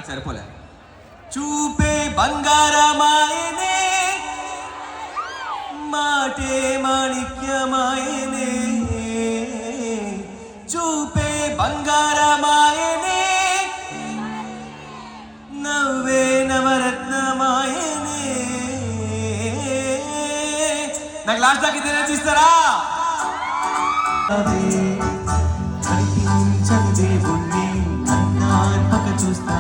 నాకు సరిపోలే. చూపే బంగారమాయనే, మాటే మాణిక్యమాయనే, చూపే బంగారమాయనే, నవ్వే నవరత్నమాయనే. నాకు లాస్ట్ దాకా ఇదే చూస్తారా? కనిపించని దేవుణ్ణి కన్నార్పక చూస్తా.